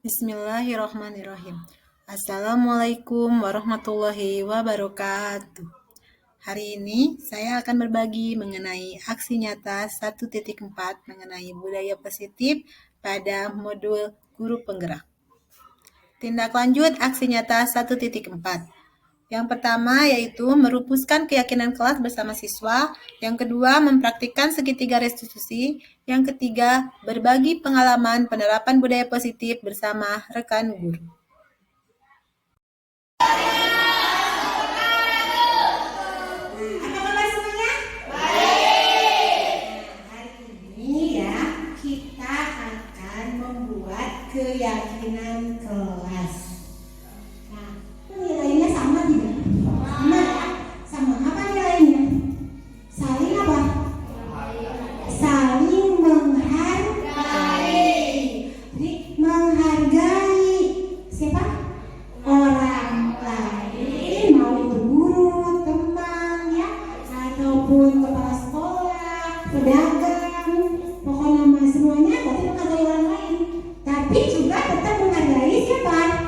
Bismillahirrahmanirrahim. Assalamualaikum warahmatullahi wabarakatuh. Hari ini saya akan berbagi mengenai aksi nyata 1.4 mengenai budaya positif pada modul guru penggerak. Tindak lanjut aksi nyata 1.4. Yang pertama yaitu merupuskan keyakinan kelas bersama siswa. Yang kedua, mempraktikkan segitiga restitusi. Yang ketiga, berbagi pengalaman penerapan budaya positif bersama rekan guru. Keyakinan kelas. Nah, nilainya sama tidak? Sama ya? Sama apa nilainya? Saling apa? Saling menghargai. Jadi menghargai siapa? Orang lain, mau itu guru, teman ya, ataupun kepala sekolah, pedagang, pokoknya nama semuanya berarti menghargai orang lain. Tapi juga tetap menghargai siapa?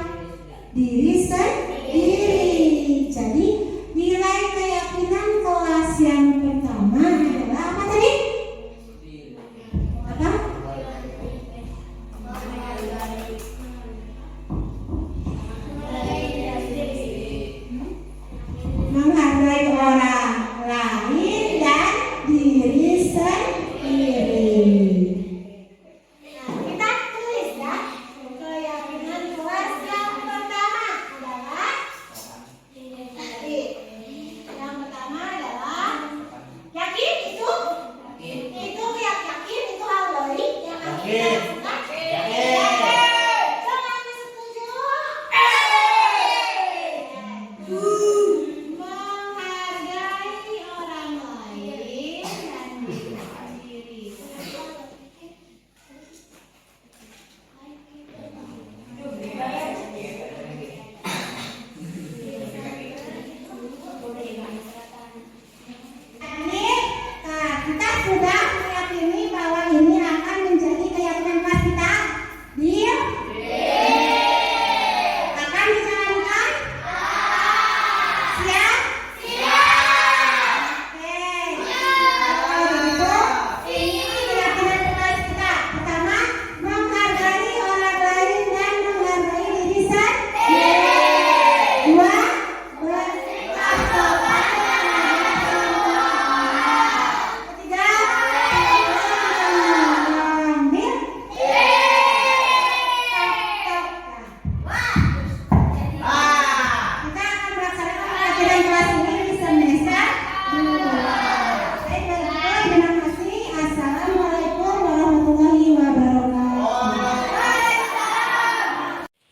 Diri sendiri. Jadi nilai keyakinan kelas yang pertama adalah apa tadi? Apa? Menghargai orang lain dan diri sendiri.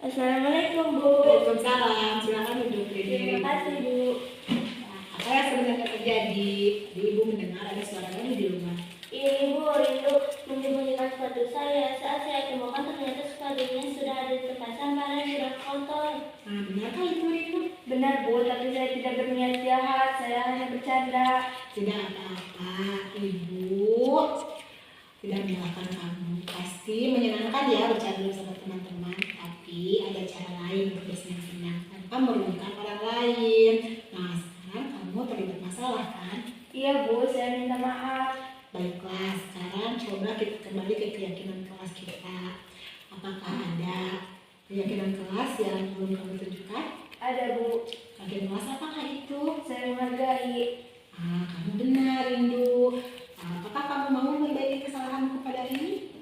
Assalamualaikum Bu. Waalaikumsalam. Silakan duduk. Terima kasih Bu. Apa yang sebenarnya terjadi? Ibu mendengar ada suara lain di rumah. Ini Bu, rindu menyembunyikan sepatu saya. Saat saya temukan ternyata sepatunya sudah ada di tempat sampah dan sudah kotor. Benarkah itu Rindu? Benar Bu, tapi saya tidak berniat jahat. Saya hanya bercanda. Tidak apa-apa, Ibu. Tidak menyalahkan kamu. Pasti menyenangkan ya bercanda bersama teman-teman. Tapi ada cara lain untuk bersenang-senang tanpa merugikan orang lain. Nah, sekarang kamu terlibat masalah kan? Iya Bu, saya minta maaf. Baiklah, sekarang coba kita kembali ke keyakinan kelas kita. Apakah ada keyakinan kelas yang belum kamu tunjukkan? Ada Bu, Keyakinan kelas apakah itu? saya menghargai. Kamu benar, Rindu. Apakah kamu mau memperbaiki kesalahanmu pada Rini?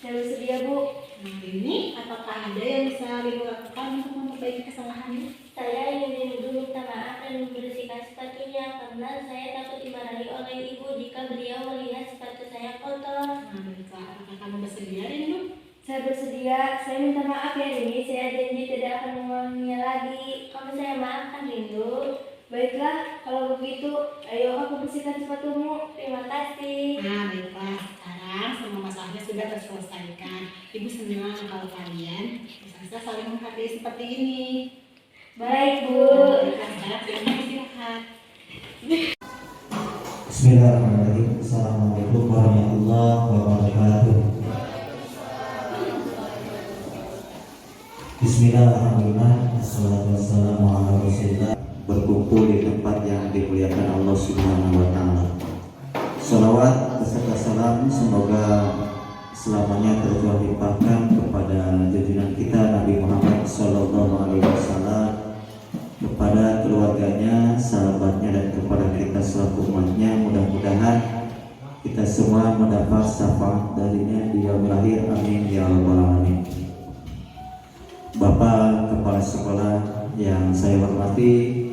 Saya bersedia Bu. Nah, Rini, apakah ada yang bisa Rindu lakukan untuk memperbaiki kesalahannya? Saya ingin dulu minta maaf dan membersihkan sepatunya karena saya takut dimarahi oleh ibu jika beliau melihat sepatu saya kotor. Baiklah, apakah kamu bersedia, Rindu? Saya bersedia. Saya minta maaf ya Rini. Saya janji tidak akan mengulanginya lagi. Kamu saya maafkan Rindu. Baiklah, kalau begitu, ayo aku bersihkan sepatumu. Terima kasih. Baiklah, sekarang semua masalahnya sudah terselesaikan. Ibu senang kalau kalian bisa saling menghargai seperti ini. Baik Bu. Baiklah, sekarang kalian istirahat. Bismillahirrahmanirrahim. Assalamualaikum warahmatullahi wabarakatuh. Bismillahirrahmanirrahim. Assalatu wassalamu ala rasulillah. Berkumpul di tempat yang dimuliakan Allah Subhanahu wa Ta'ala. Salawat beserta salam semoga selamanya tercurah limpahkan kepada junjungan kita Nabi Muhammad Sallallahu Alaihi Wasallam, kepada keluarganya, sahabatnya, dan kepada kita selaku umatnya. Mudah-mudahan kita semua mendapat syafaat darinya di yaumil akhir. Amin ya rabbal alamin. Bapak Kepala Sekolah yang saya hormati,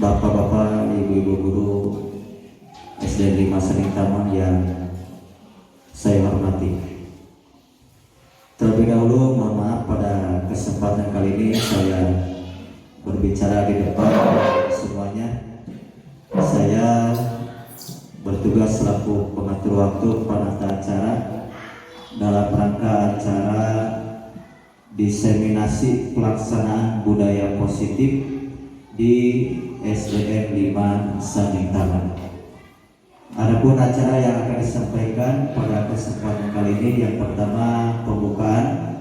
Bapak-bapak, Ibu-ibu guru SD 5 Saning Taman yang saya hormati. Terlebih dahulu mohon maaf pada kesempatan kali ini saya berbicara di depan semuanya. Saya bertugas selaku pengatur waktu penata acara dalam rangka acara diseminasi pelaksanaan budaya positif di SDN 5 Saning Taman. Adapun acara yang akan disampaikan pada kesempatan kali ini, yang pertama pembukaan,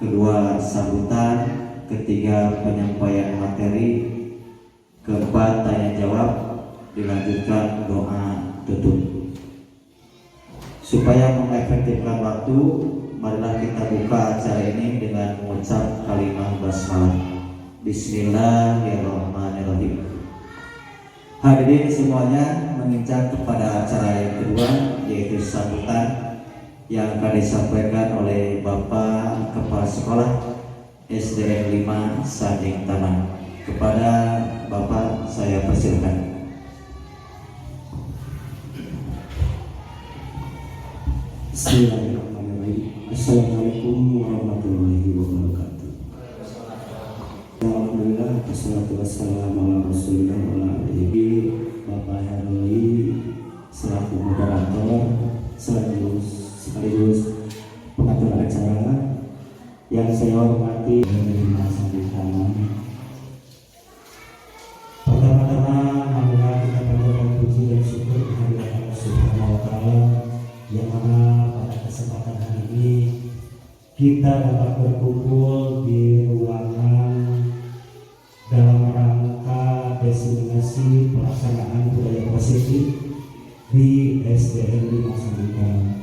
kedua sambutan, ketiga penyampaian materi, keempat tanya jawab, dilanjutkan doa tutup. Supaya mengefektifkan waktu, marilah kita buka acara ini dengan mengucap kalimat basmalah. Bismillahirrahmanirrahim. Hadirin semuanya, menginjak kepada acara yang kedua, yaitu sambutan yang akan disampaikan oleh Bapak Kepala Sekolah SDN 5 Saning Taman. Kepada Bapak saya persilakan. Bismillahirrahmanirrahim. Assalamualaikum warahmatullahi wabarakatuh. Alhamdulillah, wassalatu wassalamu ala rasulillah wa ala alihi. Bapak Herli selaku moderator sekaligus pengatur acara yang saya hormati dari masa di taman. Pertama-tama marilah kita panjatkan puji dan syukur kehadirat Allah Subhanahu wa Ta'ala, yang mana pada kesempatan hari ini kita dapat berkumpul di ruangan dalam rangka diseminasi pelaksanaan budaya positif di SDN 5 Saning Taman.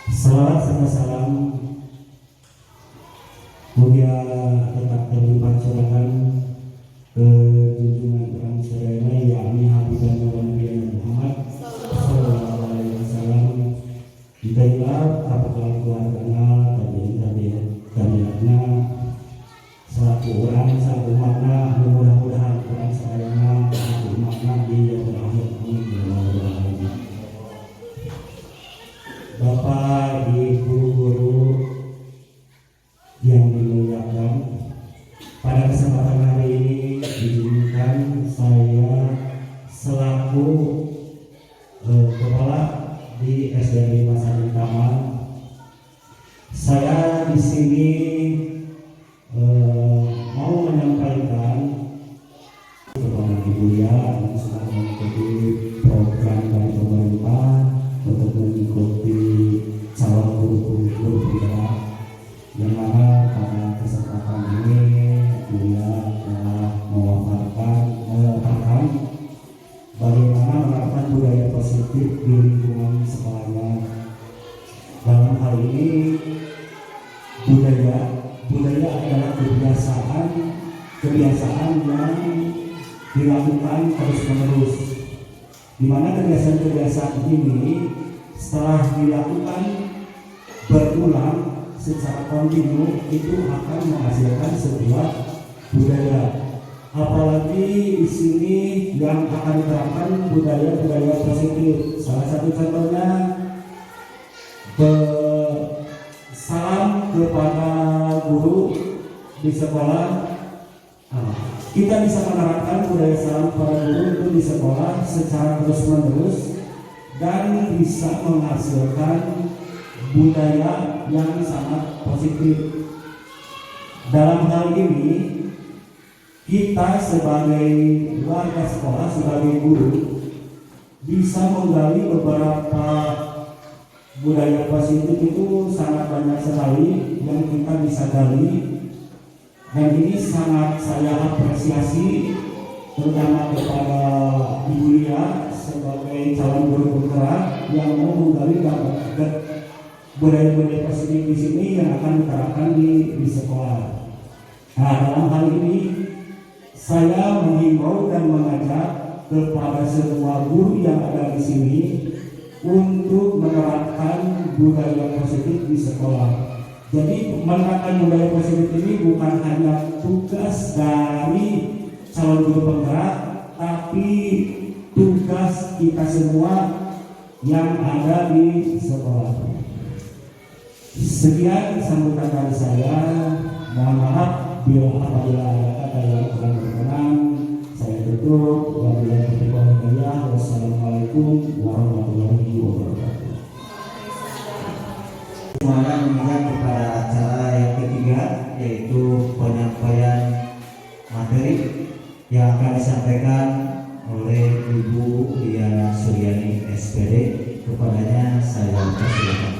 Salawat serta salam mulia tetap terlibat curahkan ke junjungan Tuhan Saudara yakni Habibana wa Nabi Muhammad Sallallahu Alaihi Wasallam. Kita ingat apakah keluarganya tabiatnya selaku orang selaku makna, mudah-mudahan orang sayangnya selaku makna di yang terakhir. Amin. Bapak Ibu guru yang dimuliakan, pada kesempatan hari ini izinkan saya selaku kepala di SDN 5 Saning Taman, saya di sini mau menyampaikan kepada Ibu yang sedang mengikuti program dari pemerintah untuk mengikuti calon guru penggerak, yang mana pada kesempatan ini Buya telah memaparkan bagaimana menerapkan budaya positif di lingkungan sekolahnya. Dalam hal ini budaya adalah kebiasaan yang dilakukan terus-menerus, di mana kebiasaan ini setelah dilakukan berulang secara kontinu itu akan menghasilkan sebuah budaya. Apalagi di sini yang akan diterapkan budaya positif. Salah satu contohnya salam kepada guru di sekolah. Kita bisa menerapkan budaya salam kepada guru itu di sekolah secara terus-menerus dan bisa menghasilkan budaya yang sangat positif. Dalam hal ini kita sebagai warga sekolah, sebagai guru bisa menggali beberapa budaya positif itu sangat banyak sekali yang kita bisa gali, dan ini sangat saya apresiasi terutama kepada Ibu Lia sebagai calon guru penggerak yang mau menggali budaya-budaya positif di sini yang akan diterapkan di sekolah. Nah, dalam hal ini saya menghimbau dan mengajak kepada semua guru yang ada di sini untuk menerapkan budaya positif di sekolah. Jadi menerapkan budaya positif ini bukan hanya tugas dari calon guru penggerak, tapi tugas kita semua yang ada di sekolah. Sekian sambutan dari saya. Mohon maaf apabila ada kata yang kurang berkenan. Saya tutup. Wassalamualaikum warahmatullahi wabarakatuh. Semuanya mengingat kepada acara yang ketiga, yaitu penyampaian materi yang akan disampaikan oleh Ibu Liana Suryani SPD. Kepadanya saya persilakan.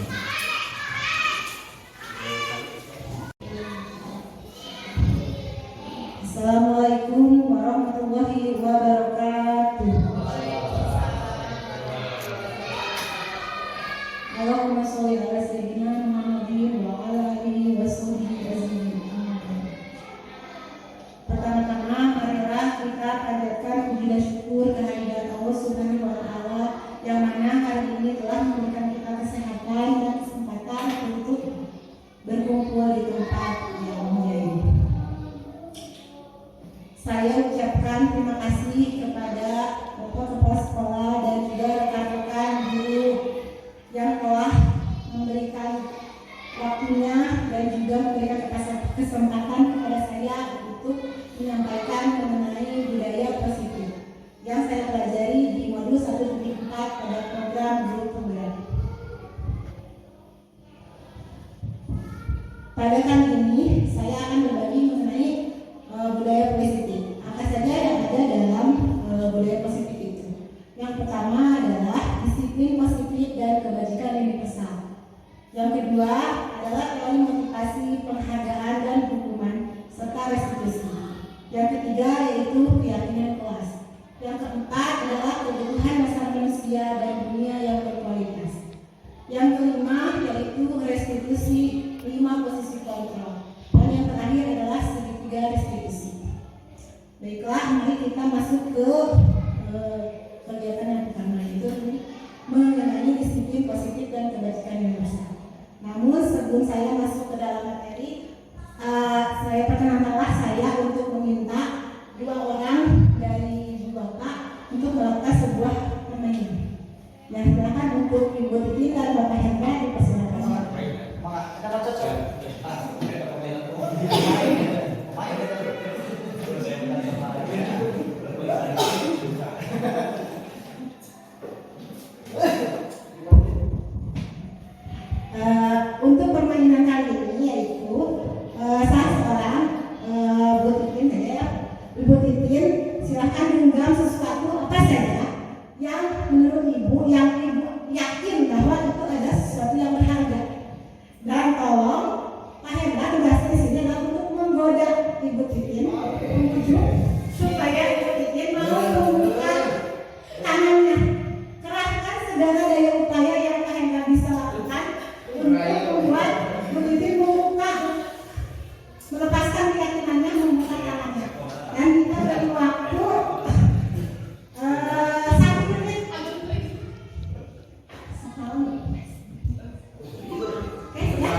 Assalamualaikum warahmatullahi wabarakatuh. Allahumma sholli ala sayyidina Muhammadin wa ala alihi wa sahbihi ajma'in. Pertama-tama marilah kita panjatkan puji dan syukur kehadirat Allah Subhanahu wa taala yang mana hari ini telah memberikan kita kesehatan dan kesempatan untuk berkumpul di tempat yang mulia ini. Saya ucapkan terima kasih kepada Bapak Kepala Sekolah dan juga rekan-rekan guru yang telah memberikan waktunya dan juga memberikan kesempatan kepada saya untuk menyampaikan mengenai budaya positif yang saya pelajari di modul 1.4 pada program guru penggerak. Pada kali ini saya akan berbagi mengenai budaya positif. Apa saja yang ada dalam budaya positif itu? Yang pertama adalah disiplin positif dan kebajikan yang dipesan. Yang kedua adalah melalui motivasi, penghargaan dan hukuman serta restitusi. Yang ketiga yaitu keyakinan kelas. Yang keempat adalah kebutuhan dasar manusia dan dunia yang berkualitas. Yang kelima yaitu restitusi 5 posisi kontrol. Dan yang terakhir adalah segitiga restitusi. Baiklah, mari kita masuk ke kegiatan yang pertama, yaitu mengenai disiplin positif dan kebajikan universal. Namun sebelum saya masuk ke dalam materi, saya perkenankanlah saya untuk meminta 2 orang dari Ibu Bapak untuk melakukan sebuah permainan. Dan silakan untuk Ibu Titi dan Bapak Hendra dipersilakan. Untuk permainan kali ini yaitu salah seorang Bu Titin saja ya. Ibu Titin silahkan genggam sesuatu apa saja yang menurut Ibu yang Ibu yakin bahwa itu ada sesuatu yang berharga. Dan tolong Pak Hendra tugasnya di sini adalah untuk menggoda Ibu Titin membujuk supaya Ibu Titin mau membuka tangannya. Kerahkan segala daya upaya yang Pak Hendra bisa lakukan untuk membuat Bu Titin membuka, melepaskan keyakinannya, membuka tangannya. Dan kita beri waktu 1 menit. Oke ya,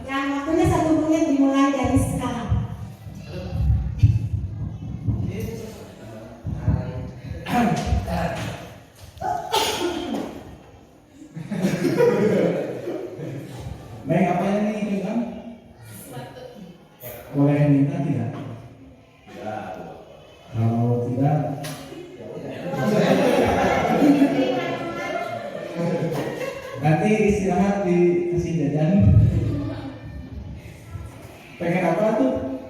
yang waktunya 1 menit dimulai dari sekarang. Baik, apa yang ini kan? Boleh minta tidak? Kalau tidak, nanti istirahat dikasih jajan. Pengen apa tuh?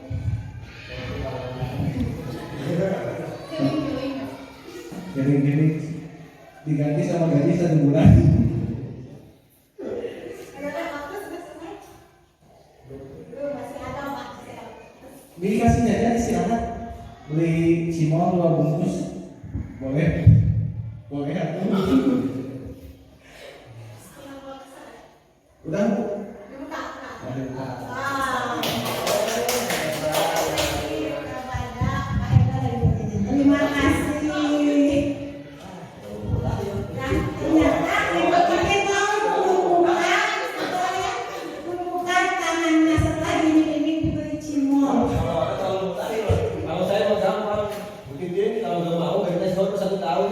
Gini-gini diganti sama gaji 1 bulan. Belum, masih ada Pak. Dikasih jajan istirahat. Beli cimol 2 bungkus. Boleh? Boleh atau? Udah Bu? Dibuka. Udah dibuka. Terima kasih. Ternyata ibu membuka tangannya setelah diiming-iming diberi cimol. Kalau saya mau gampang, mungkin dia kalau nggak mau kita suruh 1 tahun.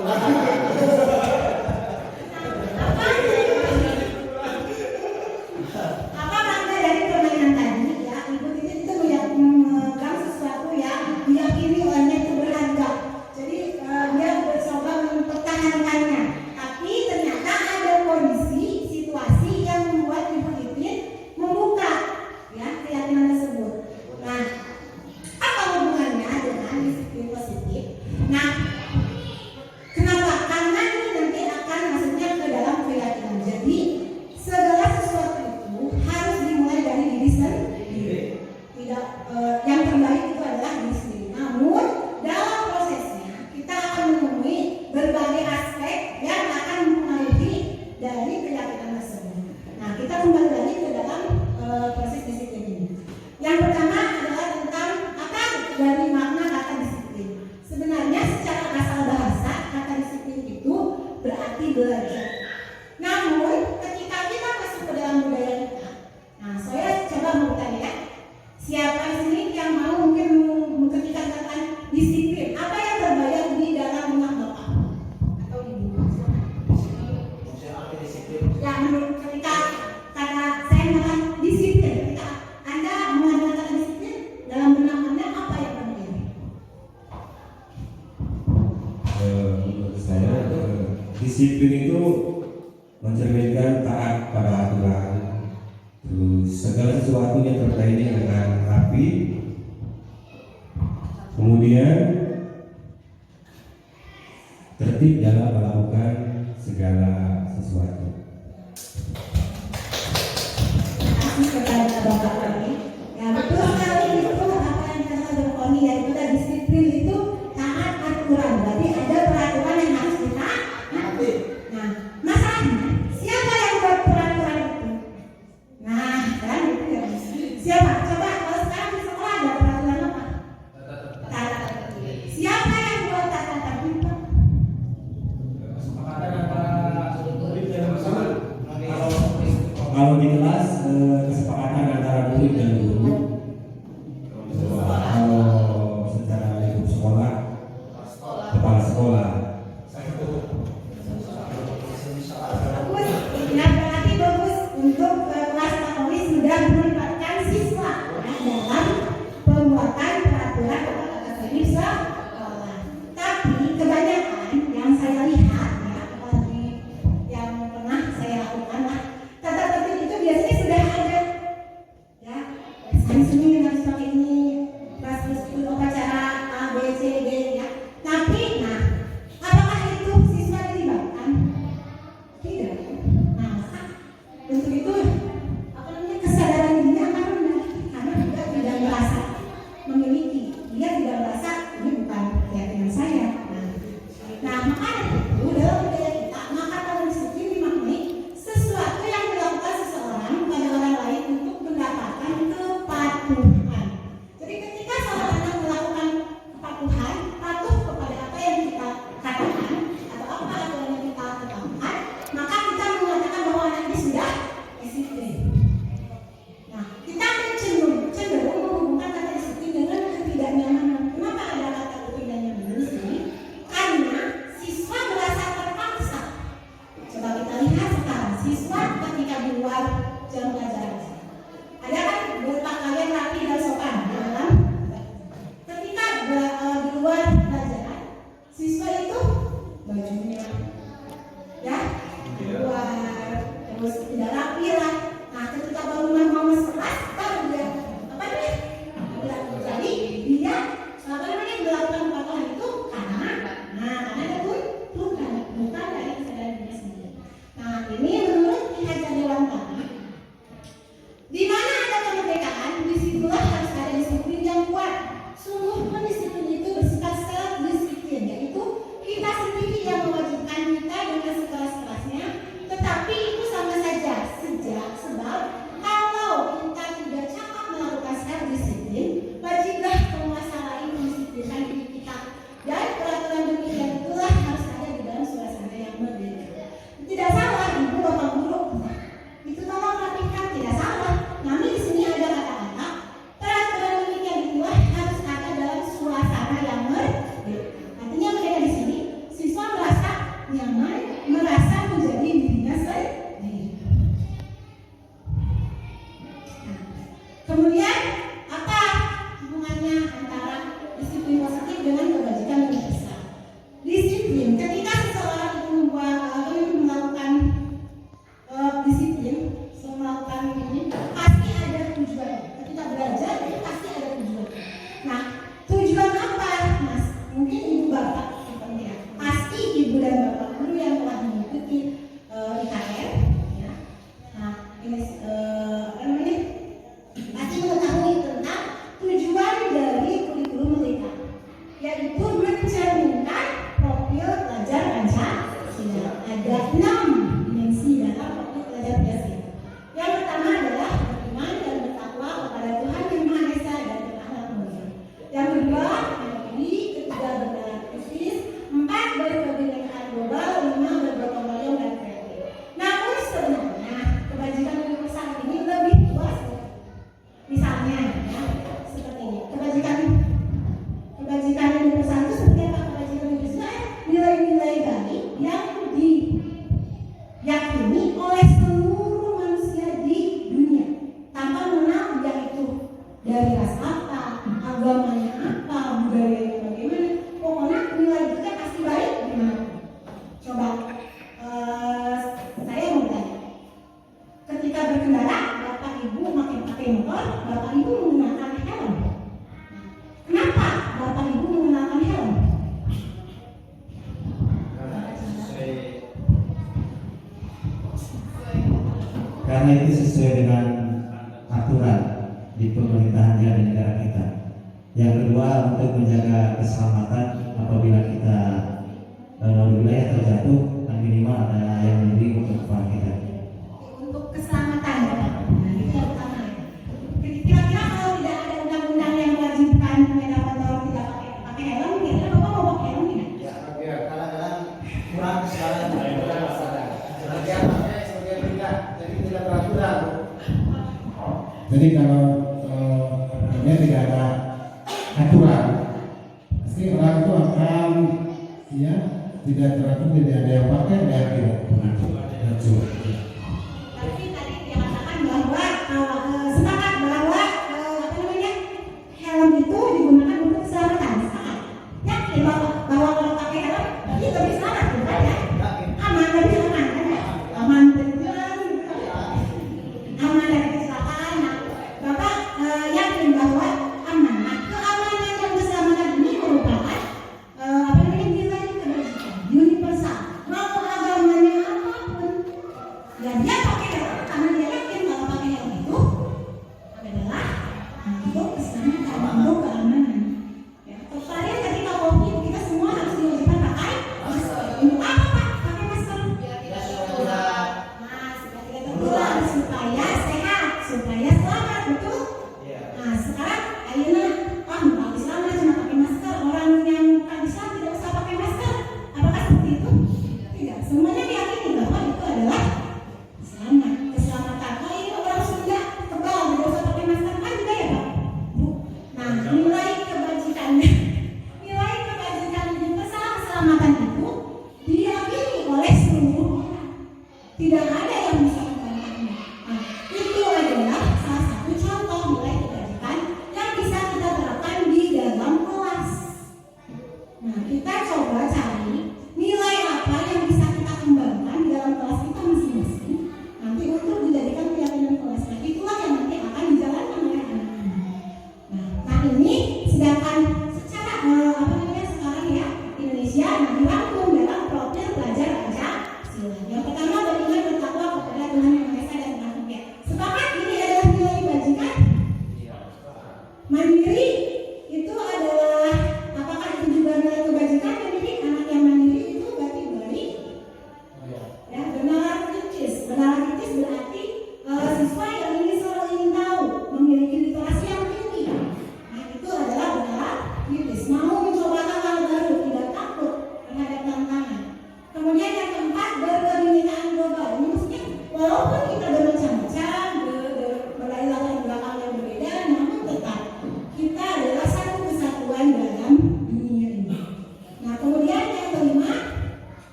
Apa makna dari permainan tadi ya? Ibu Titin itu memegang sesuatu yang diyakini olehnya itu berharga. Jadi dia mencoba mempertahankannya. Tapi ternyata ada kondisi, situasi yang membuat Ibu Titin membuka ya keyakinan tersebut. Nah, apa hubungannya dengan disiplin positif? Nah, kenapa? Karena ini nanti akan masuknya ke dalam keyakinan. Jadi segala sesuatu itu harus dimulai dari diri sendiri. Tidak yang terbaik itu adalah diri sendiri. Namun dalam prosesnya kita akan menemui berbagai aspek yang akan mempengaruhi dari keyakinan tersebut. Nah, kita kembali lagi ke dalam proses disiplin ini. Yang pertama adalah tentang apa dari makna kata disiplin. Sebenarnya secara asal bahasa kata disiplin itu berarti belajar. Namun ketika kita masuk ke dalam budaya kita, nah saya coba mau bertanya, siapa di sini yang mau mungkin ketika kata disiplin, apa yang terbayang di dalam benak bapak atau ibu? Ya, menurut ketika kata saya mengatakan disiplin, ketika Anda mengatakan kata disiplin dalam benak Anda apa yang terbayang? Menurut saya disiplin itu mencerminkan taat pada aturan, terus segala sesuatu yang terkait dengan rapi, kemudian tertib dalam melakukan segala sesuatu. Kasih kepada bapak kami. Ya betul sekali itu apa yang dikatakan Bapak Koni, yaitu tadi disiplin itu taat aturan. Berarti ada peraturan yang harus ditaati. Nah, masalahnya siapa yang buat peraturan itu? Nah, kan itu ya. Siapa? Coba kalau sekarang di sekolah ada peraturan apa? Tata tertib. Siapa yang buat tata tertib? Kalau di kelas kesepakatan antara murid dan guru. Kalau secara lingkup sekolah, kepala sekolah. Bagus, ya berarti bagus untuk kelas Katolik sudah melibatkan siswa dalam pembuatan peraturan tata tertib sekolah. Tapi kebanyakan yang saya lihat ya, apalagi yang pernah saya lakukan lah, tata tertib itu biasanya sudah ada ya. Sini harus pakai ini, pas upacara A, B, C, D ya. Tapi nah, apakah itu siswa dilibatkan? Tidak. Nah, maka untuk itu apa namanya kesadaran dirinya akan rendah karena juga tidak merasa memiliki, dia tidak merasa ini bukan keyakinan saya. Nah maka itu dalam budaya kita maka kalau disiplin dimaknai sesuatu yang dilakukan seseorang pada orang lain untuk mendapatkan kepatuhan. Kemudian apa hubungannya antara disiplin positif dengan kebajikan universal? Disiplin, ketika seseorang itu melakukan disiplin, melakukan ini pasti ada tujuan. Ketika belajar itu pasti ada tujuan. Nah, tujuan apa, Mas? Mungkin ibu bapak seperti pasti ibu dan bapak guru yang telah mengikuti IKN, ya. Nah, ini apa namanya? Pasti mengetahui tentang tujuan dari kurikulum mereka, yaitu mencerminkan profil pelajar Pancasila. Ada 6 dimensi dalam profil pelajar Pancasila. Yang pertama adalah beriman dan bertakwa kepada Tuhan Yang Maha Esa dan berakhlak mulia. Yang kedua, mandiri. Ketiga, bernegara kritis. 4, berkebinekaan global. 5, bergotong royong dan kreatif. Namun sebenarnya kebajikan universal ini lebih luas. Misalnya, ya, seperti ini. Kebajikan universal itu seperti apa? Kebajikan universal nilai-nilai baik yang diyakini oleh seluruh manusia di dunia tanpa mengenal dia itu dari ras apa, agamanya apa, budayanya bagaimana. Pokoknya nilai itu kan pasti baik gimana? Coba saya mau tanya, ketika berkendara bapak ibu pakai motor, bapak ibu menggunakan helm. Kenapa bapak ibu menggunakan helm? Karena itu sesuai dengan aturan di pemerintahan di negara kita. Yang kedua, untuk menjaga keselamatan apabila kita wilayah terjatuh, minimal ada yang lebih untuk kepala kita. Untuk keselamatan, nah, itu yang utama. Kira-kira kalau tidak ada undang-undang yang mewajibkan sepeda motor tidak pakai helm, kira-kira bapak mau pakai helm tidak? Ya, kadang-kadang kurang kesalahan dari masalah. Sebagian pakai, sebagian tidak, jadi tidak beraturan. Jadi kalau tidak ada aturan, pasti orang itu akan ya tidak teratur, tidak ada yang pakai, ada yang tidak beraturan. Tapi tadi dikatakan bahwa sepakat bahwa apa namanya helm itu digunakan untuk keselamatan. Sepakat. Yakin bahwa kalau pakai helm itu lebih selamat, bukan ya? Aman, lebih aman, kan ya? Aman terjun, aman dari kecelakaan. Nah, bapak yakin bahwa aman. Nah, keamanan dan keselamatan ini merupakan apa namanya nilai kebajikan universal. Mau agamanya apapun,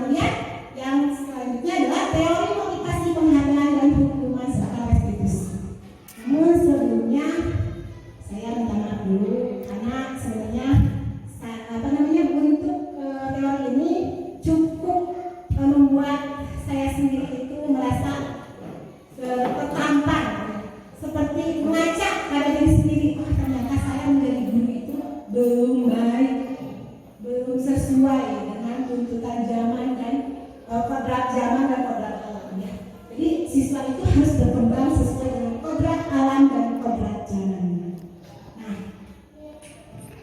kemudian yang selanjutnya adalah teori motivasi penghargaan dan hukuman serta restitusi. Namun sebelumnya saya minta maaf dulu karena sebenarnya untuk teori ini cukup membuat saya sendiri itu merasa tertampar, seperti mengajak pada diri sendiri, ternyata saya menjadi guru itu belum baik, belum sesuai dengan tuntutan zaman dan kodrat zaman dan kodrat alamnya. Jadi siswa itu harus berkembang sesuai dengan kodrat alam dan kodrat zaman. Nah,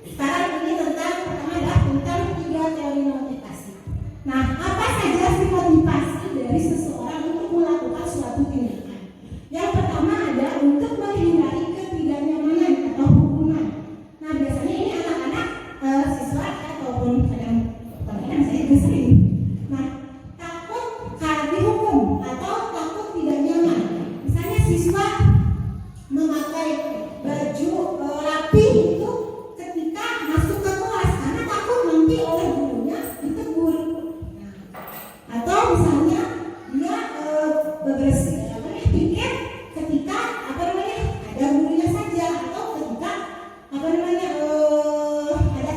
sekarang ini tentang pertama adalah tentang 3 teori motivasi. Nah, apa saja sih motivasi dari seseorang untuk melakukan suatu tindakan? Yang pertama ada untuk menghindari ketidaknyamanan atau hukuman. Nah, biasanya ini anak-anak siswa ataupun kadang-kadang saya juga sering. Nah, takut karena dihukum atau takut tidak nyaman. Misalnya siswa memakai baju rapi itu ketika masuk ke kelas karena takut nanti oleh gurunya ditegur. Nah, atau misalnya dia bebersih pikir ketika ada gurunya saja atau ketika ada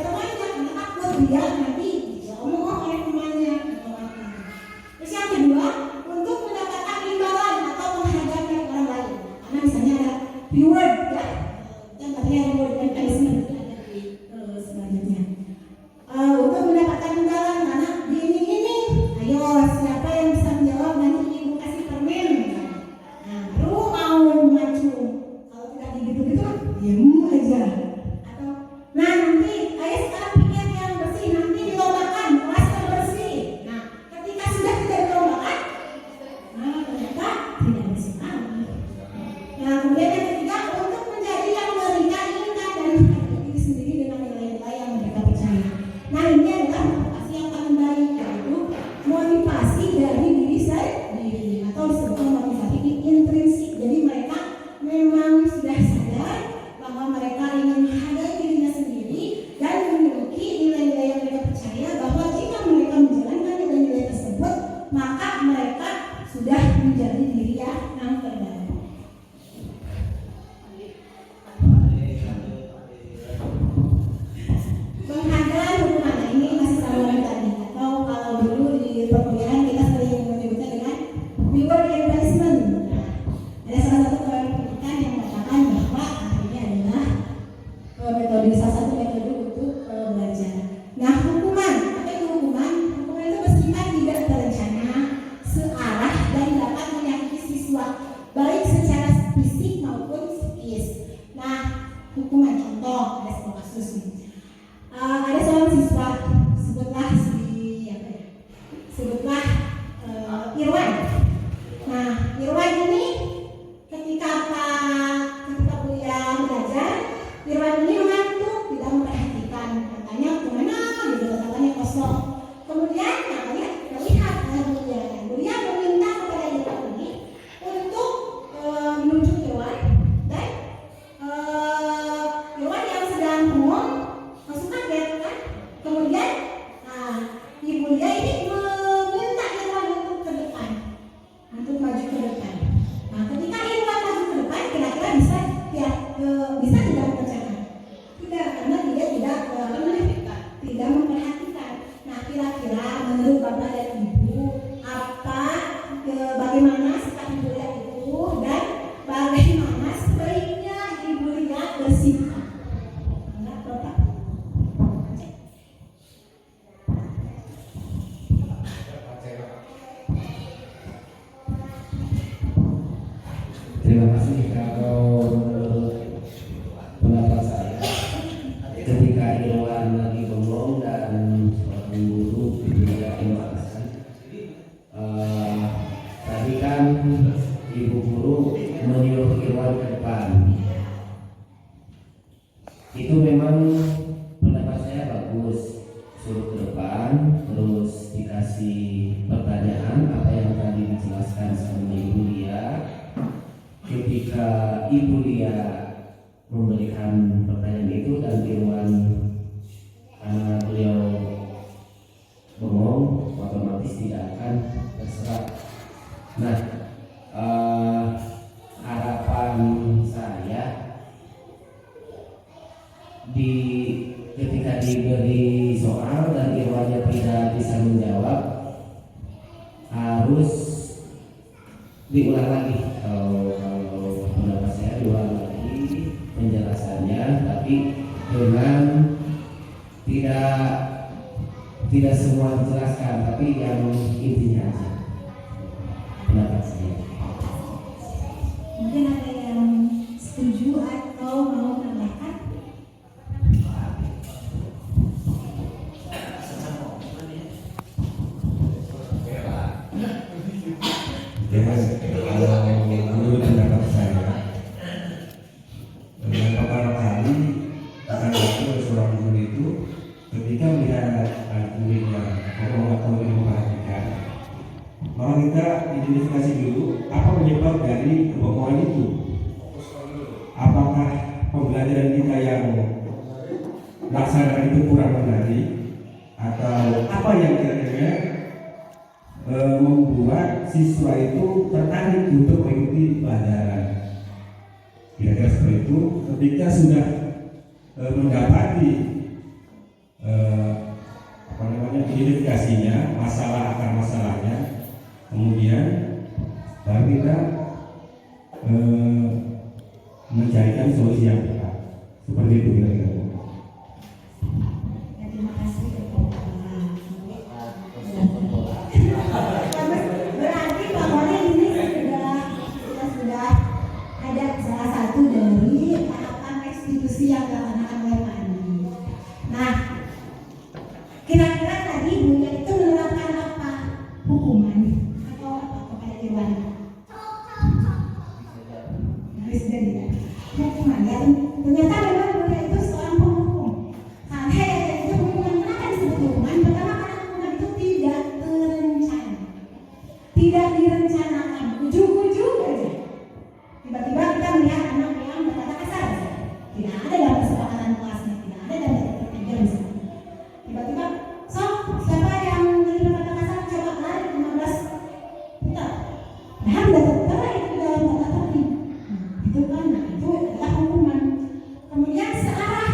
temannya karena takut dia nanti diomong oleh temannya atau apa. Terus yang kedua untuk mendapatkan imbalan atau penghargaan dari orang lain, karena misalnya ada reward ya, yang katanya reward dan punishment selanjutnya untuk mendapatkan imbalan karena ini ayo siapa yang bisa menjawab nanti ibu kasih permen. Nah, baru mau maju. Kalau tidak gitu-gitu, diam aja. Atau, nah nanti, ayo sekarang pikir yang bersih, nanti dilombakan, kelas yang bersih. Nah, ketika sudah tidak dilombakan, nah ternyata tidak bersih lagi. Nah, kemudian yang ketiga, untuk menjadi yang mereka inginkan dan menghadapi diri sendiri dengan nilai-nilai yang mereka percaya. Nah, ini adalah motivasi yang paling baik, yaitu motivasi dari diri sendiri atau disebut motivasi intrinsik. Jadi mereka memang sudah sadar bahwa mereka ingin menghargai dirinya sendiri dan memiliki nilai-nilai yang mereka percaya bahwa jika mereka menjalankan nilai-nilai tersebut maka mereka sudah menjadi diri yang terbaik. Penghargaan hukuman, nah ini masih sama tadi, atau kalau dulu di perkuliahan kita sering menyebutnya dengan reward and punishment. Ada salah satu teori pendidikan yang mengatakan bahwa ini adalah metode, salah satu metode untuk belajar. Nah, hukuman, apa itu hukuman? Hukuman itu bersifat tidak terencana, searah dan dapat menyakiti siswa, baik secara fisik maupun psikis. Nah, hukuman contoh ada sebuah kasus nih. Ada seorang siswa, sebutlah Irwan. Nah, Irwan ini ketika kuliah belajar, Irwan ini mengantuk, tidak memperhatikan, katanya kemana gitu, katanya kosong. Kemudian namanya terlihat Bulia meminta kepada Irwan ini untuk menunjuk Irwan dan Irwan yang sedang bengong langsung kaget kan. Kemudian ibu dia ini meminta Irwan untuk ke depan, untuk maju ke depan. Nah, ketika Irwan maju ke depan, kira-kira bisa tidak mengerjakan? Tidak, karena dia tidak memperhatikan. Nah, kira-kira menurut bapak dan ibu bagaimana sikap ibu dia itu dan bagaimana sebaiknya ibu dia bersikap? Enggak, bapak. Terima kasih. Kalau menurut pendapat saya, ketika Irwan lagi bengong dan seorang guru tidak memaksakan, tadi kan ibu guru menyuruh Irwan ke depan. Itu memang pendapat saya bagus, suruh ke depan, terus dikasih pertanyaan apa yang tadi dijelaskan sama ibu dia. Ketika ibu dia memberikan pertanyaan itu dan Irwan karena beliau bengong, otomatis harus diulang lagi. Kalau pendapat saya diulang lagi penjelasannya, tapi dengan tidak semua dijelaskan, tapi yang intinya aja. Pendapat saya. Mungkin ada yang setuju atau mau menambahkan? Menurut pendapat saya, yang pertama kali akan dilakukan seorang guru itu ketika melihat muridnya ngomong atau memperhatikan, maka kita identifikasi dulu apa penyebab dari kebohongan itu. Apakah pembelajaran kita yang laksanakan itu kurang menarik, atau apa yang kira-kira membuat siswa itu tertarik untuk mengikuti pelajaran. Kira-kira seperti itu. Ketika sudah mendapati identifikasinya, masalah akar masalahnya, kemudian baru kita mencarikan solusi yang tepat. Seperti itu kira-kira. Terima kasih. Berarti bahwa ini kita sudah ada salah satu dari tahapan restitusi yang dilaksanakan oleh Pak Andi. Nah, kira-kira tadi Buya itu menerapkan apa? Hukuman atau apa kepada Irwan? Harus jadi ya. Hukuman ya. Ternyata memang Buya itu seorang penghukum. Sampai itu hukuman, kenapa disebut hukuman? Pertama karena hukuman itu tidak terencana, tidak direncanakan, ujung-ujung aja. Tiba-tiba kita melihat anak yang berkata kasar, tidak ada dalam kesepakatan kelasnya, tidak ada dalam ketiga misalnya. Tiba-tiba, siapa yang berkata kasar coba lari 15 putar. Nah, tidak tertera itu dalam tata tertib. Itu kan, itu adalah hukuman. Kemudian searah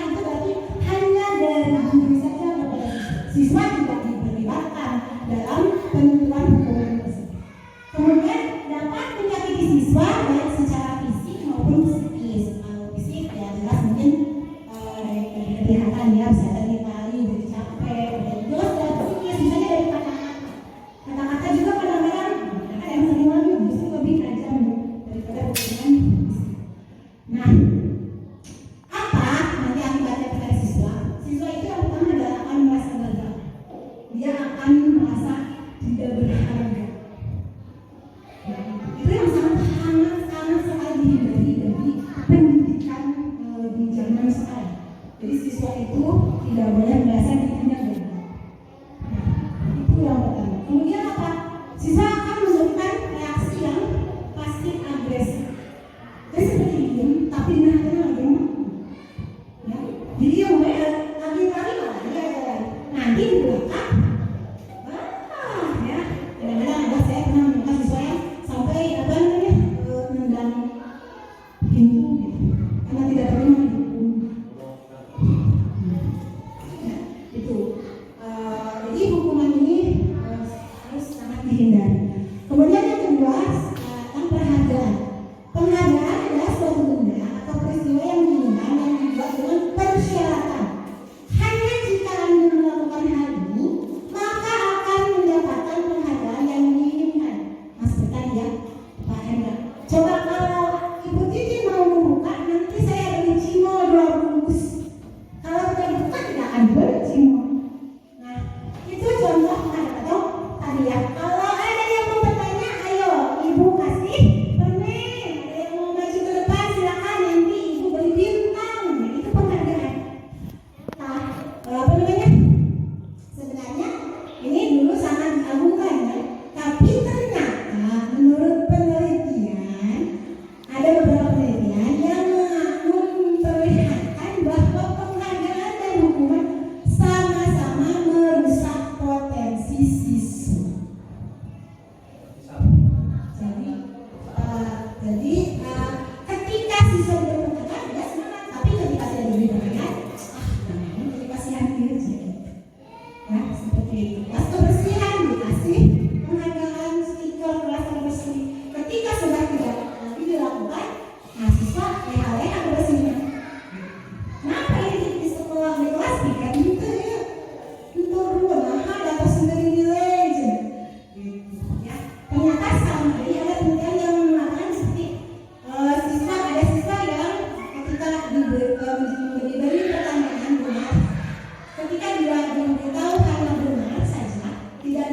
itu berarti hanya dari guru saja kepada siswa tidak dilibatkan dalam penentuan hukuman tersebut. Kemudian dapat menyakiti siswa baik secara fisik maupun psikis. Kalau fisik ya jelas mungkin dari kelihatan ya, bisa dari kali, dari capek, dari jelas dari psikis, misalnya dari kata-kata. Kata-kata juga kadang-kadang yang sering lagi justru lebih tajam daripada hukuman fisik. Nah, apa nanti akibatnya pada siswa? Siswa itu yang pertama adalah akan merasa gagal. Dia akan merasa tidak berharga. Itu yang sangat sekali dihindari dari pendidikan di zaman sekarang. Jadi siswa itu tidak boleh merasa dirinya gagal. Itu yang pertama. Kemudian apa? Siswa akan menunjukkan reaksi yang pasif agresif. Jadi seperti diem, tapi nanti lagi ya, diem lagi lari nanti di belakang, ya, kadang-kadang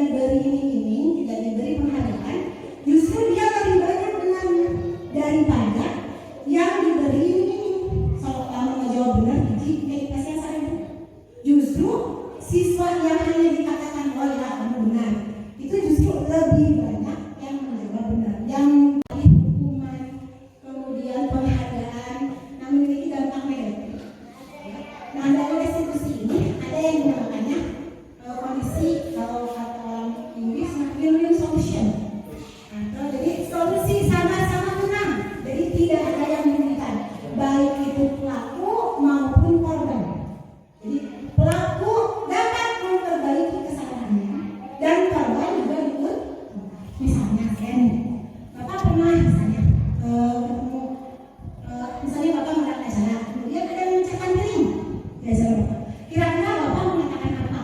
diberi iming-iming, tidak diberi penghargaan, justru dia lebih banyak benarnya daripada yang diberi iming-iming. Kalau menjawab benar biji, dia dikasih yang 1.000. Justru siswa yang hanya dikatakan oh ya kamu benar, itu justru lebih banyak yang menjawab benar, yang hukuman kemudian penghargaan yang memiliki dampak negatif. Nah, dari restitusi ini ada yang dinamakannya kondisi, kalau kata orang Inggris win-win solution. Atau jadi solusi sama-sama menang, jadi tidak ada yang dirugikan, baik itu pelaku maupun korban. Jadi pelaku dapat memperbaiki kesalahannya dan korban juga ikut. Misalnya kan Bapak pernah misalnya ketemu misalnya Bapak melihat acara, kemudian ada yang mencetak piring di acara Bapak. Kira-kira Bapak mengatakan apa?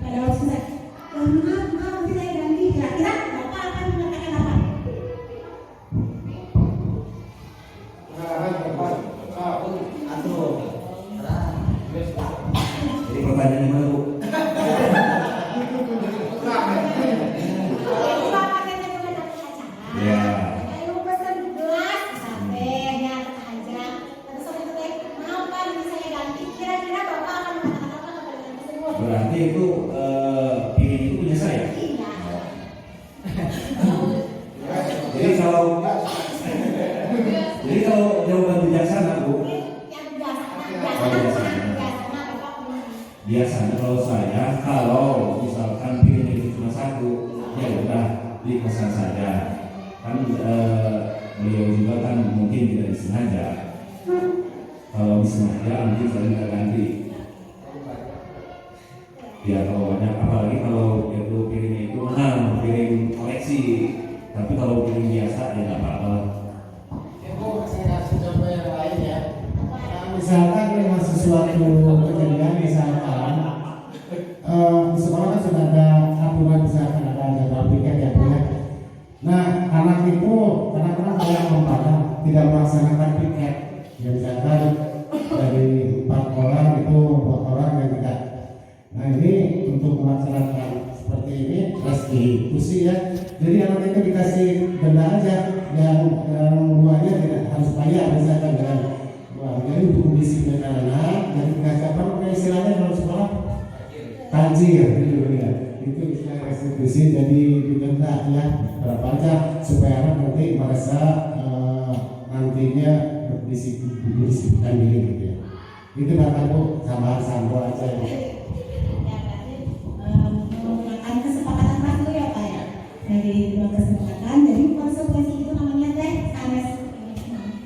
Pada waktu saya, maaf nanti saya ganti. Kira-kira Bapak akan mengatakan apa? Jadi pertanyaannya mana Bu? Ya. Lalu pesan gelas sampai ya aja. Terus saya tanya, maaf Pak, nanti saya ganti. Kira-kira Bapak akan mengatakan apa kepada yang tersebut? Berarti itu piring itu punya saya. Iya. Jadi kalau jawaban bijaksana Bu, Yang biasa Bapak punya. biasanya kalau misalkan piring itu cuma satu, ya udah dikesan saja. Kan beliau juga kan mungkin tidak disengaja. Kalau disengaja nanti saya minta ganti. Ya kalau banyak, apalagi kalau itu piringnya itu mahal, piring koleksi. Tapi kalau piring biasa ya nggak apa-apa. Ibu, saya kasih contoh yang lain ya. Misalkan dengan sesuatu kejadian, misalkan di sekolah kan sudah ada aturan, misalkan ada jadwal piket ya Bu ya. Nah, anak itu kadang-kadang ada yang tidak melaksanakan piket. Ya misalkan dari 4 orang itu 2 orang yang tidak. Nah ini untuk melaksanakan seperti ini restitusi ya. Jadi anak itu dikasih denda aja, yang duanya tidak harus bayar misalkan dengan uang. Jadi untuk mendisiplin anak, jadi dikasih apa istilahnya kalau sekolah tajir gitu ya. Itu istilah restitusi, jadi didenda ya berapa aja supaya anak nanti merasa nantinya berdisiplin diri gitu ya. Itu kata Bu, sama sambo aja ya. Menggunakan kesepakatan kelas dulu ya Pak ya. Dari dua kesepakatan, jadi konsekuensi itu namanya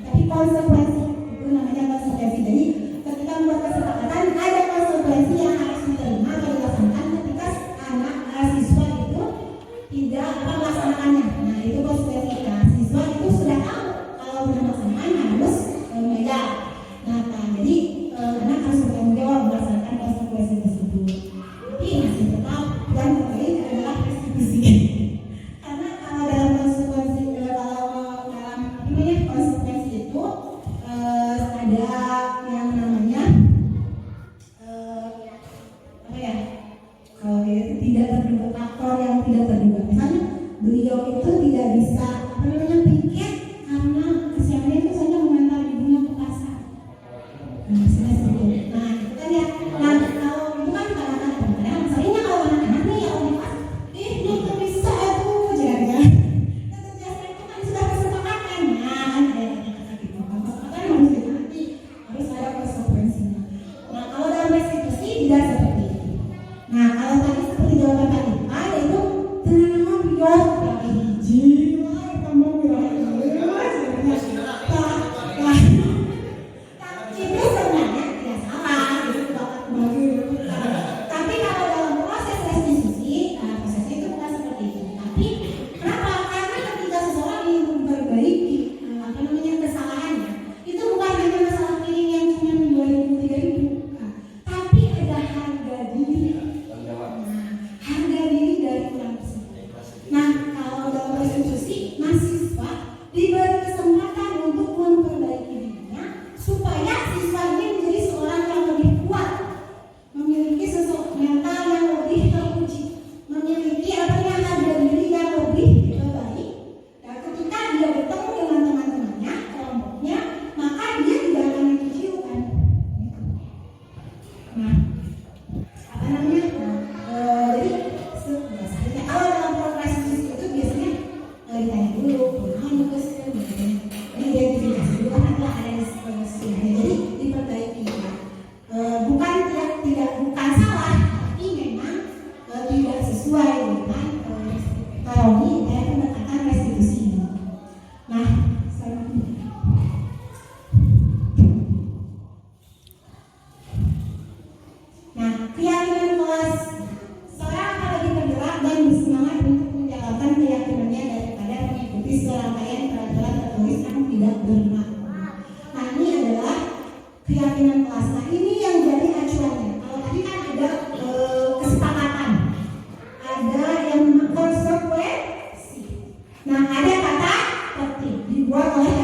tapi konsekuensi itu namanya konsekuensi. Jadi ketika membuat kesepakatan ada konsekuensi yang harus diterima atau dilaksanakan ketika anak siswa itu tidak melaksanakannya. Nah itu konsekuensi. Nah siswa itu sudah tahu kalau belum melaksanakan harus bayar. Nah jadi anak harus bertanggung jawab melaksanakan konsekuensi tersebut. Tapi masih tetap yang terbaik adalah restitusi. Karena kalau dalam konsekuensi konsekuensi itu ada yang namanya kalau tidak terduga, faktor yang tidak terduga. Misalnya beliau itu tidak bisa piket karena kesiapannya itu saja mengantar ibunya ke pasar. Nah, misalnya seperti itu. Nah, itu kan ya. Nah, kalau itu kan kadang-kadang kadang-kadang misalnya kalau anak-anak nih ya om pas, dia tuh bisa itu jaga. Ketegasan itu kan sudah kesepakatan. Nah, kan kayak kata-kata gitu. Kesepakatan harus ditaati, harus ada konsekuensinya. Nah, kalau dalam restitusi tidak seperti itu. Nah, kalau tadi seperti jawaban tadi, ada itu tenang biar pakai hiji, tambah sesuai dengan ekonomi dan pendekatan restitusi. Nah, keyakinan kelas seorang akan lebih tergerak dan bersemangat untuk menjalankan keyakinannya daripada mengikuti serangkaian peraturan tertulis yang tidak bermakna. Nah, ini adalah keyakinan kelas. Nah, ini yang jadi acuannya. Kalau tadi kan ada kesepakatan, ada yang konsekuensi. Nah, ada kata tertib dibuat oleh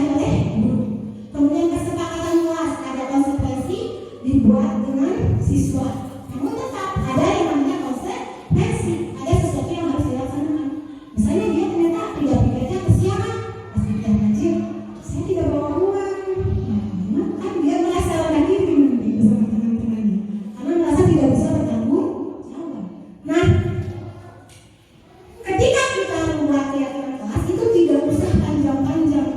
guru. Kemudian kesepakatan kelas, ada konsekuensi dibuat dengan siswa. Namun tetap ada yang namanya konsekuensi, ada sesuatu yang harus dilaksanakan. Misalnya dia ternyata tidak pikirnya kesiangan, pas kita ngaji, saya tidak bawa uang. Nah, kan dia merasa rendah diri nanti bersama teman-temannya, karena merasa tidak bisa bertanggung jawab. Nah, ketika kita membuat keyakinan kelas itu tidak usah panjang-panjang,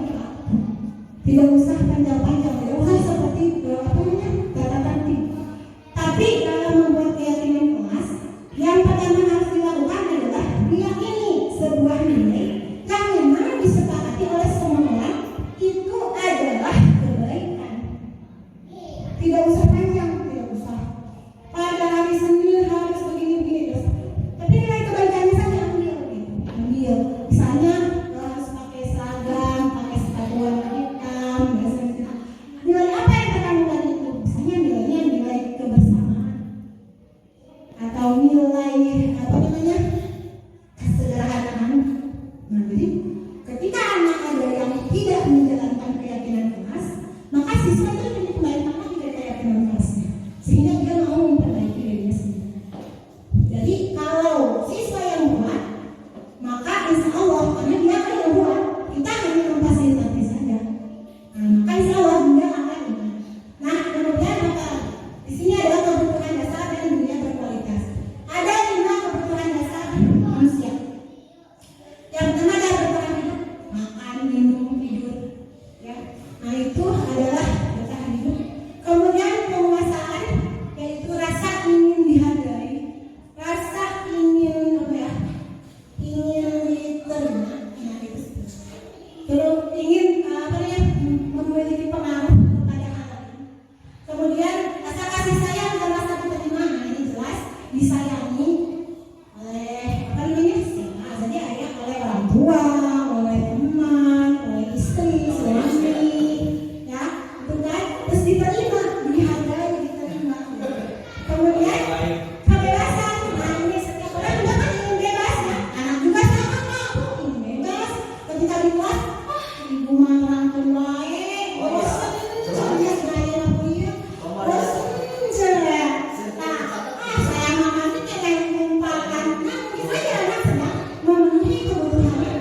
tidak usah panjang-panjang, tidak usah seperti kata tertib. Tapi dalam membuat keyakinan kelas, yang pertama harus dilakukan adalah meyakini sebuah nilai yang memang disepakati oleh semua orang itu adalah kebaikan. Tidak usah panjang, tidak usah pada hari Senin harus begini-begini. Tapi nilai kebaikannya saja ambil. Misalnya harus pakai seragam, pakai sepatu warna hitam, nilai apa yang terkandung itu? Misalnya nilainya nilai kebersamaan atau nilai kesederhanaan. Nah, jadi ketika anak ada yang tidak menjalankan keyakinan kelas, maka siswa itu akan kembalikan lagi ke keyakinan kelasnya, sehingga dia mau memperbaiki dirinya sendiri. Jadi kalau siswa yang buat, maka insya Allah karena dia kan yang buat, kita hanya memfasilitasi saja. Nah, maka insya Allah dia akan ingat. Nah, kemudian apa? Di sini ada kebutuhan dasar dan dunia berkualitas. Ada 5 kebutuhan dasar manusia. Yang pertama adalah bertahan hidup, makan, minum, tidur. Ya, nah itu adalah bertahan hidup. Kemudian penguasaan, yaitu rasa ingin dihargai, rasa ingin ingin diterima. Nah itu. Terus ingin memiliki pengaruh kepada hal lain. Kemudian rasa kasih sayang dan rasa diterima. Nah ini jelas disayangi oleh jadi ayah oleh orang tua, oleh teman, oleh istri, suami, ya, itu kan terus diterima, dihargai, diterima. Kemudian kebebasan. Nah ini setiap orang juga kan ingin bebas, ya. Anak juga sama aku ingin bebas. Ketika di kelas, ibu marah tua, bosan, saya gaya punya, bosan, jelek. Nah, saya makan itu kayak ngumpulkan. Nah, misalnya anak sedang memenuhi kebutuhan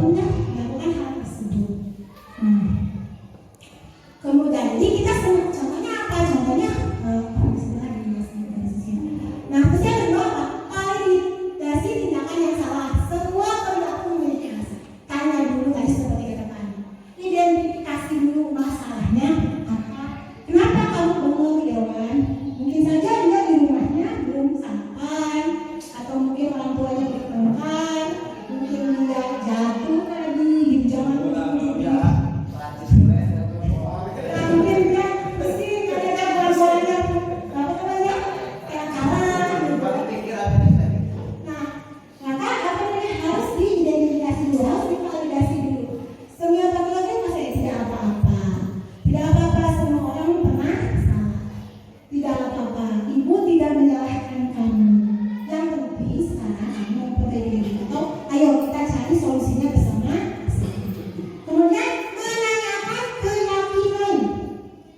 benar melakukan hal tersebut. Kemudian jadi kita contohnya apa? Contohnya nah, saya berdoa validasi tindakan yang salah. Semua perilaku memiliki alasan. Tanya dulu tadi seperti kata Pak. Identifikasi dulu masalahnya apa. Kenapa kamu bengong Dewan? Mungkin saja dia di rumahnya belum sampai, atau mungkin orang tuanya bertengkar, mungkin dia jatuh tadi di zaman mungkin dia mesti ada bola-bolanya apa namanya kayak kalah gitu. Nah, maka apa namanya harus diidentifikasi dulu, harus divalidasi dulu. Semua patologi masih tidak apa-apa, tidak apa-apa, semua orang pernah salah, tidak apa-apa. Ibu tidak menyalahkan kamu. Yang penting sekarang kamu memperbaiki diri atau ayo kita cari solusinya bersama. Kemudian menanyakan keyakinan,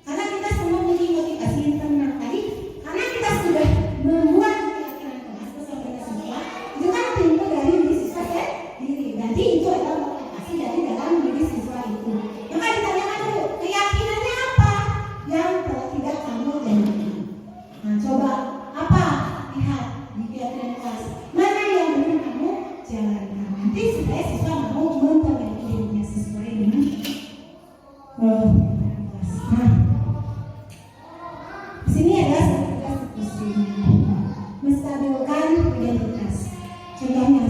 karena kita semua memiliki motivasi internal tadi, karena kita sudah membuat keyakinan kelas bersama kita semua, itu kan timbul dari diri siswa sendiri. Berarti itu adalah motivasi dari dalam diri siswa itu. Maka ditanyakan dulu keyakinannya apa yang tidak kamu jadikan. Nah, coba apa? Lihat di keyakinan kelas mana yang benar kamu jalankan. Nanti supaya siswa mau memperbaiki dirinya sesuai dengan kelas. Nah, di sini ada tugas-tugasnya. Menstabilkan identitas. Contohnya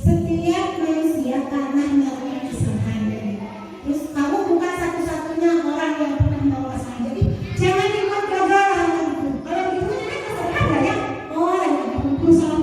setiap manusia karena melakukan kesalahan. Terus kamu bukan satu-satunya orang yang pernah melakukan kesalahan. Jadi jangan dibuat gagal hal itu. Kalau begitu kan kesalahan ya. Oh, ada salah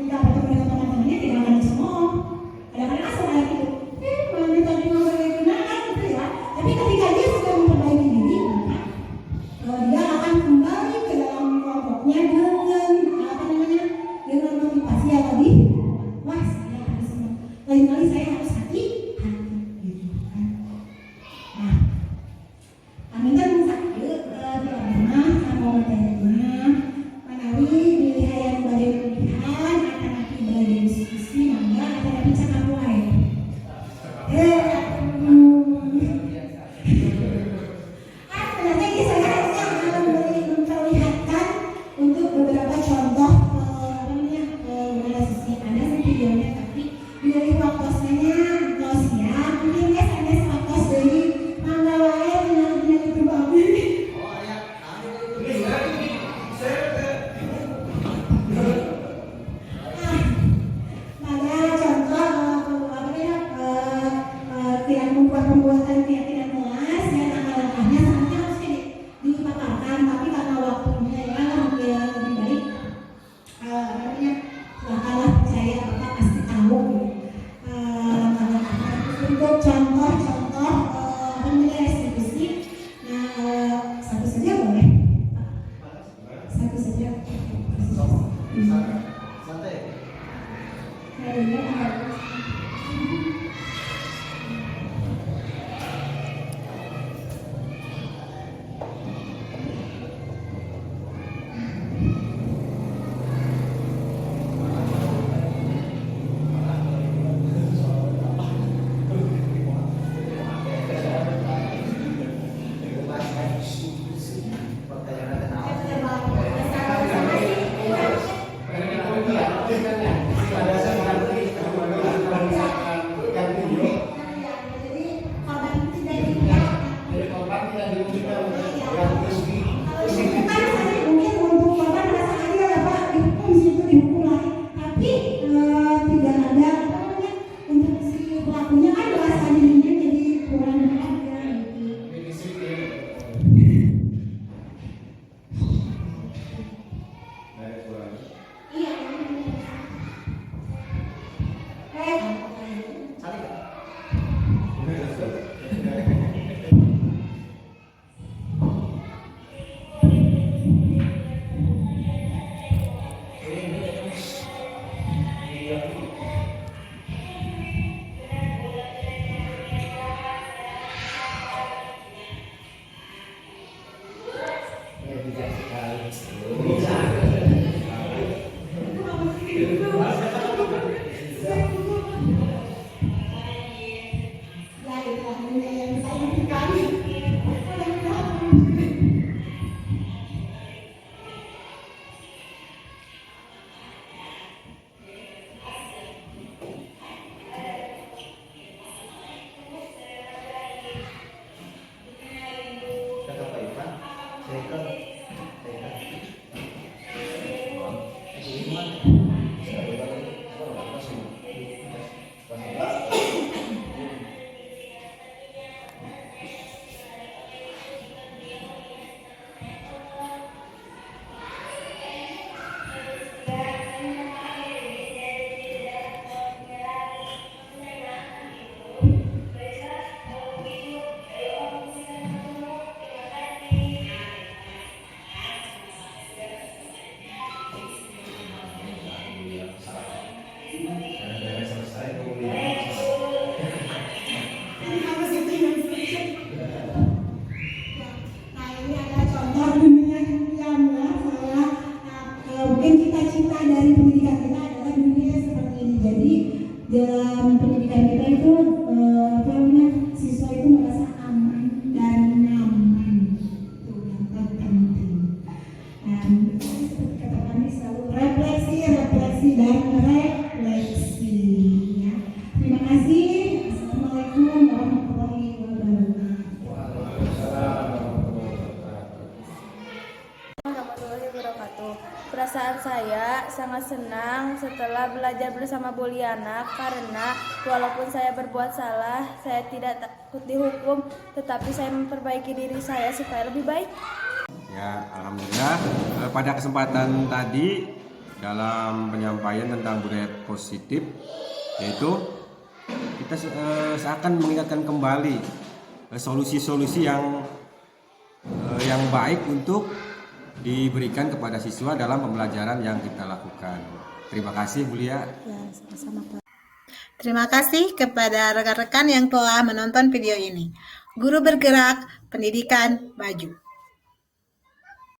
ketika bertemu dengan teman-temannya tidak akan dicemooh. Kadang-kadang asal kayak gitu, mana tadi mau berkenalan gitu ya. Tapi ketika dia sudah memperbaiki diri, maka dia akan kembali ke dalam kelompoknya dengan motivasi yang lebih. Wah, saya harus lain kali saya harus hati-hati gitu kan. Nah, kami kan sakit di rumah sama teman menawi pilihan badai pilihan akan nanti badai diskusi mangga akan nanti cakap mulai. Ternyata ini saya memperlihatkan untuk beberapa contoh beberapa sisi ada videonya tapi dari fokusnya ya mungkin SMS fokus dari mangga wae dengan itu bagus. Ada contoh tidak membuat pembuatan tidak jelas ya langkah-langkahnya sebenarnya harus dipaparkan tapi karena waktunya ya lebih baik langkah saya apa pasti tahu untuk contoh-contoh restitusi. Nah satu saja boleh satu saja dalam pendidikan kita itu siswa itu merasa aman dan nyaman, itu yang terpenting. Dan seperti kata kami selalu refleksi dan refleksi. Ya. Terima kasih. Assalamualaikum warahmatullahi wabarakatuh. Perasaan saya sangat senang setelah belajar bersama Bu Liana karena walaupun saya berbuat salah, saya tidak takut dihukum, tetapi saya memperbaiki diri saya supaya lebih baik. Ya, alhamdulillah pada kesempatan tadi dalam penyampaian tentang budaya positif, yaitu kita seakan mengingatkan kembali solusi-solusi yang baik untuk diberikan kepada siswa dalam pembelajaran yang kita lakukan. Terima kasih Bu Lia. Ya, sama-sama Pak. Terima kasih kepada rekan-rekan yang telah menonton video ini. Guru bergerak, pendidikan maju.